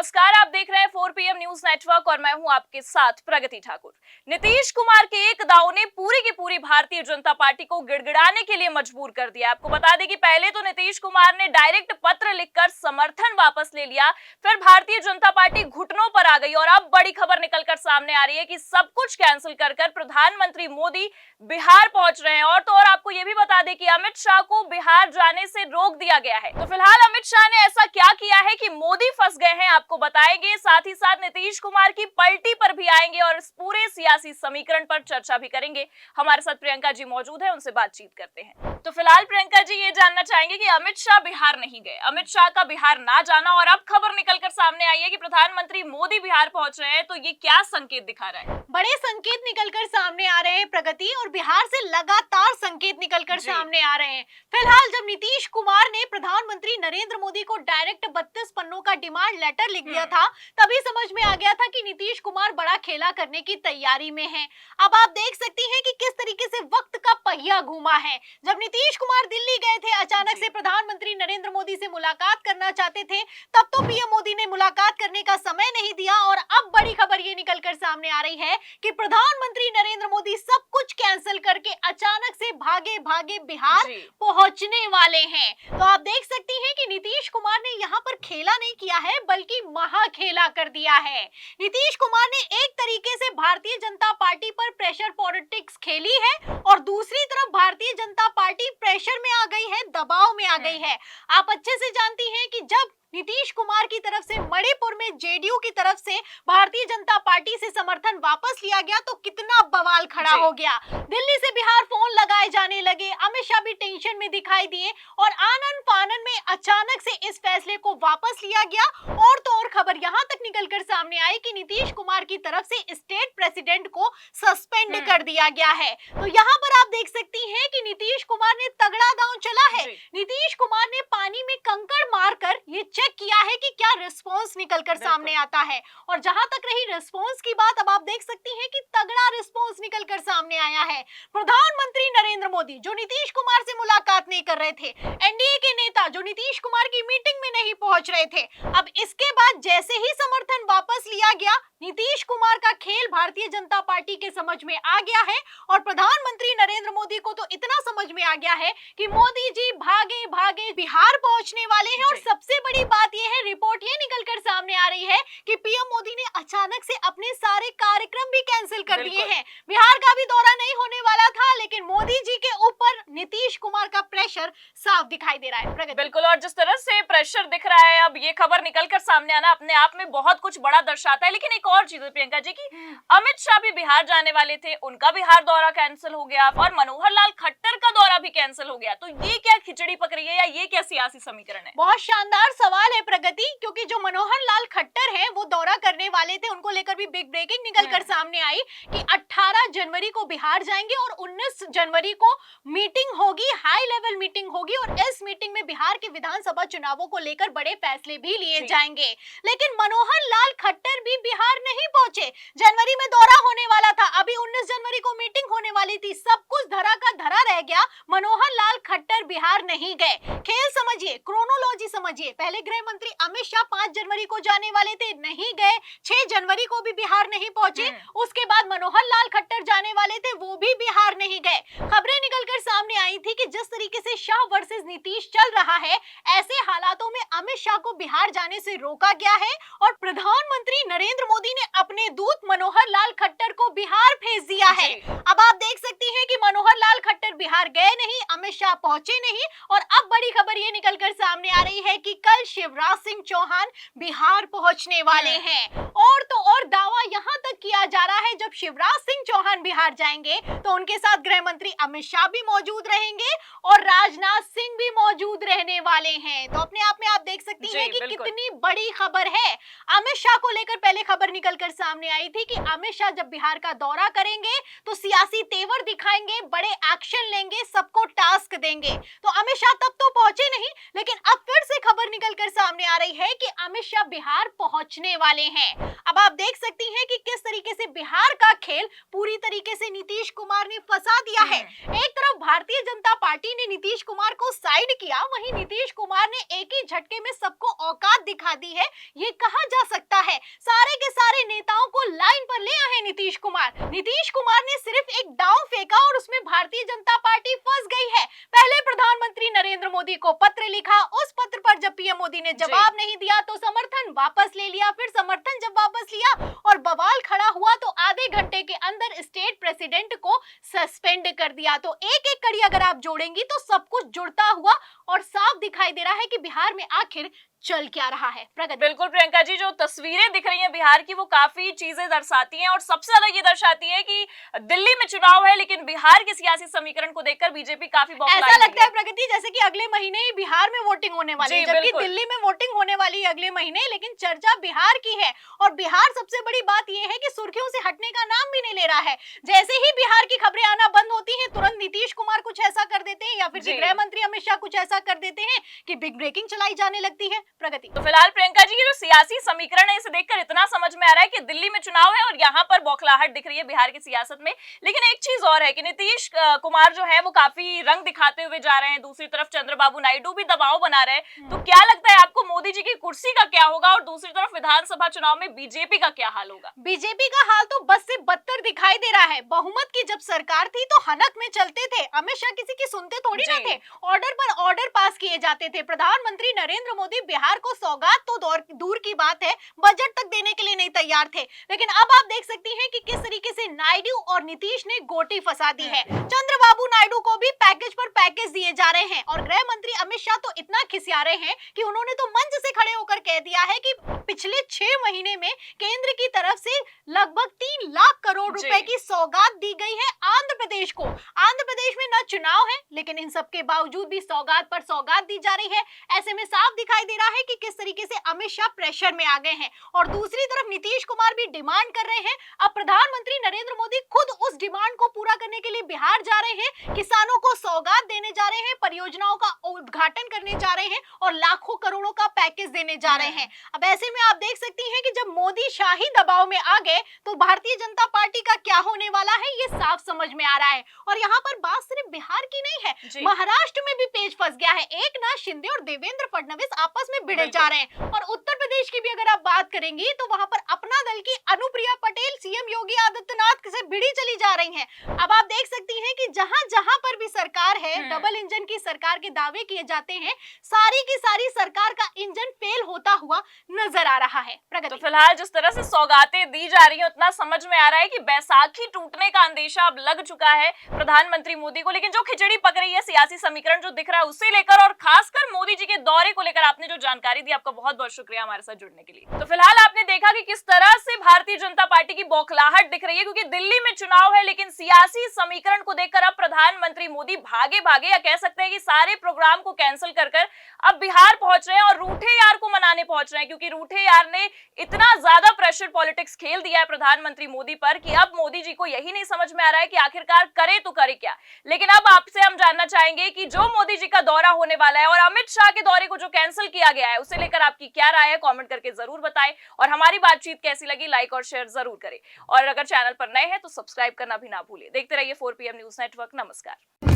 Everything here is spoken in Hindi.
नमस्कार, आप देख रहे हैं 4 PM न्यूज नेटवर्क और मैं हूं आपके साथ प्रगति ठाकुर। नीतीश कुमार के एक दाव ने पूरी की पूरी भारतीय जनता पार्टी को गिड़गिड़ाने के लिए मजबूर कर दिया। आपको बता दें कि पहले तो नीतीश कुमार ने डायरेक्ट पत्र लिखकर समर्थन वापस ले लिया, फिर भारतीय जनता पार्टी घुटनों पर आ गई और अब बड़ी खबर निकलकर सामने आ रही है कि सब कुछ कैंसिल कर प्रधानमंत्री मोदी बिहार पहुंच रहे हैं। और तो और आपको ये भी बता दें कि अमित शाह को बिहार जाने से रोक दिया गया है। तो फिलहाल अमित शाह ने ऐसा क्या किया है कि मोदी फंस गए हैं, आपको बताएंगे। साथ ही साथ नीतीश कुमार की पलटी पर भी आएंगे और इस पूरे सियासी समीकरण पर चर्चा भी करेंगे। हमारे साथ प्रियंका जी मौजूद है, उनसे बातचीत करते हैं। तो फिलहाल प्रियंका जी ये जानना चाहेंगे कि अमित शाह बिहार नहीं गए, अमित शाह का बिहार ना जाना और अब खबर निकलकर सामने आई है कि प्रधानमंत्री मोदी बिहार पहुंच रहे हैं, तो ये क्या संकेत दिखा रहा है? बड़े संकेत निकलकर सामने आ रहे हैं प्रगति, और बिहार से लगातार संकेत निकलकर सामने आ रहे हैं। फिलहाल जब नीतीश कुमार ने प्रधानमंत्री नरेंद्र मोदी को डायरेक्ट 32 पन्नों का डिमांड लेटर लिख दिया था, तभी समझ में आ गया था कि नीतीश कुमार बड़ा खेला करने की तैयारी में हैं। अब आप देख सकती हैं कि किस तरीके से वक्त का पहिया घूमा है। जब नीतीश कुमार दिल्ली गए थे, अचानक से प्रधानमंत्री नरेंद्र मोदी से मुलाकात करना चाहते थे, तब तो पीएम मोदी ने मुलाकात करने का समय नहीं दिया। और अब बड़ी खबर ये निकलकर सामने आ रही है कि प्रधानमंत्री नरेंद्र मोदी सब कुछ कैंसिल करके अचानक से भागे भागे बिहार पहुंचने वाले हैं। तो आप देख सकती हैं कि नीतीश कुमार ने यहाँ पर खेला नहीं किया है, बल्कि महाखेला कर दिया है। नीतीश कुमार ने एक तरीके से भारतीय जनता पार्टी पर प्रेशर पॉलिटिक्स खेली है और दूसरी तरफ भारतीय जनता पार्टी प्रेशर में आ गई है, दबाव में आ गई है। आप अच्छे से जानती हैं कि जब नीतीश कुमार की तरफ से मणिपुर में जेडीयू की तरफ से भारतीय जनता पार्टी से समर्थन वापस लिया गया, तो कितना बवाल खड़ा हो गया। दिल्ली से बिहार फोन लगाए जाने लगे, अमित शाह भी टेंशन में दिखाई दिए और आनन फानन में अचानक से इस फैसले को वापस लिया गया। और तो और खबर यहां तक निकलकर सामने आई कि नीतीश कुमार की तरफ से स्टेट प्रेसिडेंट को सस्पेंड कर दिया गया है। तो यहाँ पर आप देख सकती हैं कि नीतीश कुमार ने तगड़ा दांव चला है। नीतीश कुमार ने पानी में कंकड़ मारकर ये चेक किया है कि क्या रिस्पांस निकलकर सामने आता है। और जहां तक रही रिस्पांस की बात, अब आप देख सकती हैं कि तगड़ा रिस्पांस निकलकर सामने आया है। प्रधानमंत्री नरेंद्र मोदी जो नीतीश कुमार से मुलाकात नहीं कर रहे थे, एनडीए के नेता जो नीतीश कुमार की मीटिंग में नहीं पहुंच रहे थे, अब इसके बाद जैसे ही समर्थन वापस लिया गया, नीतीश कुमार का खेल भारतीय जनता पार्टी के समझ में आ गया है। और प्रधानमंत्री नरेंद्र मोदी को तो इतना समझ में आ गया है कि मोदी जी भागे भागे बिहार पहुंचने वाले हैं। और सबसे बड़ी बात यह है, रिपोर्ट ये निकलकर सामने आ रही है कि पीएम मोदी ने अचानक से अपने सारे कार्यक्रम भी कैंसिल कर दिए हैं। बिहार का भी दौरा नहीं होने वाला था, लेकिन मोदी जी के ऊपर नीतीश कुमार का प्रेशर साफ दिखाई दे रहा है। बिल्कुल, और जिस तरह से प्रेशर दिख रहा है, अब ये खबर निकलकर सामने आना अपने आप में बहुत कुछ बड़ा दर्शाता है। लेकिन एक और चीज है प्रियंका जी की अमित शाह भी बिहार जाने वाले थे, उनका बिहार दौरा कैंसिल हो गया और मनोहर लाल खट्टर का दौरा भी कैंसिल हो गया। तो ये क्या खिचड़ी पक रही है या ये क्या सियासी समीकरण है? बहुत शानदार सवाल है प्रगति, क्योंकि जो मनोहर लाल खट्टर हैं वो दौरा करने वाले थे, उनको लेकर भी बिग ब्रेकिंग निकलकर सामने आई कि 18 जनवरी को बिहार जाएंगे और 19 जनवरी को मीटिंग होगी, हाई लेवल मीटिंग होगी और इस मीटिंग में बिहार के विधानसभा चुनावों को लेकर बड़े फैसले भी लिए जाएंगे। लेकिन मनोहर लाल खट्टर भी बिहार नहीं पहुंचे। जनवरी में दौरा होने वाला था, अभी 19 जनवरी को मीटिंग होने वाली थी, सब कुछ धरा का धरा रह गया। मनोहर लाल खट्टर बिहार नहीं गए। खेल समझिए, क्रोनोलॉजी समझिए, पहले गृह मंत्री अमित शाह 5 जनवरी को जाने वाले थे, नहीं गए, 6 जनवरी को भी बिहार नहीं पहुंचे। उसके बाद मनोहर लाल खट्टर जाने वाले थे, वो भी बिहार नहीं गए। खबरें निकलकर सामने आई थी कि जिस तरीके से शाह वर्सेस नीतीश चल रहा है, ऐसे हालातों में अमित शाह को बिहार जाने से रोका गया है और प्रधानमंत्री नरेंद्र मोदी ने अपने दूत मनोहर लाल खट्टर को बिहार भेज दिया है। अब आप देख सकती हैं कि मनोहर लाल खट्टर बिहार गए नहीं, अमित शाह पहुंचे नहीं। और अब बड़ी खबर ये निकलकर सामने आ रही है कि कल शिवराज सिंह चौहान बिहार पहुंचने वाले हैं। और तो और दावा यहां तक किया जा रहा है, जब शिवराज सिंह चौहान बिहार जाएंगे तो उनके साथ गृह मंत्री अमित शाह भी मौजूद रहेंगे और राजनाथ सिंह भी मौजूद रहने वाले हैं। तो अपने आप में आप देख सकती हैं कि कितनी बड़ी खबर है। अमित शाह को लेकर पहले खबर निकलकर सामने आई थी कि अमित शाह जब बिहार का दौरा करेंगे तो सियासी तेवर दिखाएंगे, बड़े एक्शन लेंगे, सबको टास्क देंगे। तो अमित शाह तब तो पहुंचे नहीं, लेकिन अब फिर से खबर निकलकर सामने आ रही है कि अमित शाह बिहार पहुंचने वाले हैं। अब आप देख सकती हैं कि किस तरीके से बिहार का खेल पूरी तरीके से नीतीश कुमार ने फंसा दिया है। एक तरफ भारतीय जनता पार्टी ने नीतीश कुमार को साइड किया, वहीं नीतीश कुमार ने एक ही झटके में सबको औकात दिखा दी है, ये कहा जा सकता है। सारे के सारे नेताओं को लाइन पर ले आए नीतीश कुमार। नीतीश कुमार ने सिर्फ एक दांव फेंका और उसमें भारतीय जनता पार्टी फंस गई है। पहले प्रधानमंत्री नरेंद्र मोदी को पत्र लिखा, उस पत्र पर जब पीएम मोदी ने जवाब नहीं दिया तो समर्थन वापस ले लिया, फिर समर्थन जब वापस लिया और बवाल खड़ा हुआ तो आधे घंटे के अंदर स्टेट प्रेसिडेंट को सस्पेंड कर दिया। तो एक एक कड़ी अगर आप जोड़ेंगी तो सब कुछ जुड़ता हुआ और साफ दिखाई दे रहा है कि बिहार में आखिर चल क्या रहा है। प्रगति। बिल्कुल प्रियंका जी, जो तस्वीरें दिख रही हैं बिहार की वो काफी चीजें दर्शाती हैं और सबसे ज्यादा ये दर्शाती है कि दिल्ली में चुनाव है लेकिन बिहार के सियासी समीकरण को देखकर बीजेपी काफी ऐसा लगता है प्रगति जैसे कि अगले महीने ही बिहार में वोटिंग होने वाली है, जबकि बिल्कुल। दिल्ली में वोटिंग होने वाली है अगले महीने, लेकिन चर्चा बिहार की है। और बिहार सबसे बड़ी बात यह है कि सुर्खियों से हटने का नाम भी नहीं ले रहा है। जैसे ही बिहार की खबरें आना बंद होती हैं तुरंत नीतीश कुमार कुछ ऐसा कर देते हैं या फिर गृह मंत्री अमित शाह कुछ ऐसा कर देते हैं कि बिग ब्रेकिंग चलाई जाने लगती है। प्रगति। तो फिलहाल प्रियंका जी, ये जो सियासी समीकरण है इसे देखकर इतना समझ में आ रहा है कि दिल्ली में चुनाव है और यहाँ पर बौखलाहट दिख रही है बिहार की सियासत में। लेकिन एक चीज और है कि नीतीश कुमार जो है वो काफी रंग दिखाते हुए जा रहे हैं, दूसरी तरफ चंद्रबाबू नायडू भी दबाव बना रहे हैं। तो क्या लगता है आपको मोदी जी की कुर्सी का क्या होगा और दूसरी तरफ विधानसभा चुनाव में बीजेपी का क्या हाल होगा? बीजेपी का हाल तो बस से बदतर दिखाई दे रहा है। बहुमत की जब सरकार थी तो हनक में चलते थे, अमित शाह किसी की सुनते थोड़ी ना थे, ऑर्डर पर ऑर्डर पास किए जाते थे। प्रधानमंत्री नरेंद्र मोदी बिहार को सौगात तो दूर की बात है, बजट तक देने के लिए नहीं तैयार थे। लेकिन अब आप देख सकती हैं कि किस तरीके से नायडू और नीतीश ने गोटी फंसा दी है। चंद्रबाबू नायडू को भी पैकेज पर पैकेज दिए जा रहे हैं और गृह मंत्री अमित शाह तो इतना खिसिया रहे हैं कि उन्होंने तो मंच से खड़े होकर कह दिया है कि पिछले 6 महीने में केंद्र की तरफ से लगभग 3 लाख करोड़ रुपए की सौगात दी गई है आंध्र प्रदेश को। आंध्र प्रदेश में न चुनाव है लेकिन इन सब के बावजूद भी सौगात पर सौगात दी जा रही है। ऐसे में साफ दिखाई दे रहा है कि किस तरीके से अमित शाह प्रेशर में आ गए हैं और दूसरी तरफ नीतीश कुमार भी डिमांड कर रहे हैं। अब प्रधानमंत्री नरेंद्र मोदी खुद उस डिमांड को पूरा करने के लिए बिहार जा रहे हैं, किसानों को सौगात देने जा रहे हैं, परियोजनाओं का उद्घाटन करने जा रहे हैं और लाखों करोड़ों का पैकेज देने जा रहे हैं। अब ऐसे में आप देख सकती हैं कि जब मोदी शाही दबाव में आ गए तो भारतीय जनता पार्टी का क्या होने वाला है ये साफ समझ में आ रहा है। और यहाँ पर बात सिर्फ बिहार की नहीं है, महाराष्ट्र में भी पेच फंस गया है। एकनाथ शिंदे और देवेंद्र फडणवीस आपस में भिड़े जा रहे हैं और उत्तर प्रदेश की भी अगर आप बात करेंगी तो वहां पर अपना दल की अनुप्रिया पटेल सीएम योगी आदित्यनाथ से भिड़ी चली जा रही हैं। अब आप देख सकती हैं कि जहां जहां पर भी सरकार है, डबल इंजन की सरकार के दावे किए जाते हैं, सारी की सारी सरकार का इंजन फेल होता हुआ नजर आ रहा है। तो फिलहाल जिस तरह से सौगातें दी जा रही हैं उतना समझ में आ रहा है कि बैसाखी टूटने का अंदेशा अब लग चुका है प्रधानमंत्री मोदी को। लेकिन जो खिचड़ी पक रही है, सियासी समीकरण जो दिख रहा है उसे लेकर और खासकर मोदी जी के दौरे को लेकर आपने जो जानकारी दी, आपका बहुत बहुत शुक्रिया हमारे साथ जुड़ने के लिए। तो फिलहाल आपने देखा कि किस तरह से भारतीय जनता पार्टी की बौखलाहट दिख रही है, क्योंकि दिल्ली में चुनाव है लेकिन सियासी समीकरण को देखकर अब प्रधानमंत्री मोदी भागे भागे या कह सकते हैं कि सारे प्रोग्राम को कैंसिल कर अब बिहार पहुंच रहे हैं और रूठे यार को मनाने पहुंच रहे हैं, क्योंकि रूठे यार ने इतना ज्यादा प्रेशर पॉलिटिक्स खेल दिया है प्रधानमंत्री मोदी पर कि अब मोदी जी को यही नहीं समझ में आ रहा है कि आखिरकार करे तो करे क्या। लेकिन अब आपसे हम जानना चाहेंगे कि जो मोदी जी का दौरा होने वाला है और अमित शाह के दौरे को जो कैंसिल किया गया है उसे लेकर आपकी क्या राय है, कमेंट करके जरूर बताएं और हमारी बातचीत कैसी लगी लाइक और शेयर जरूर करें। और अगर चैनल पर नए हैं तो सब्सक्राइब करना भी ना भूलें। देखते रहिए 4PM न्यूज नेटवर्क। नमस्कार।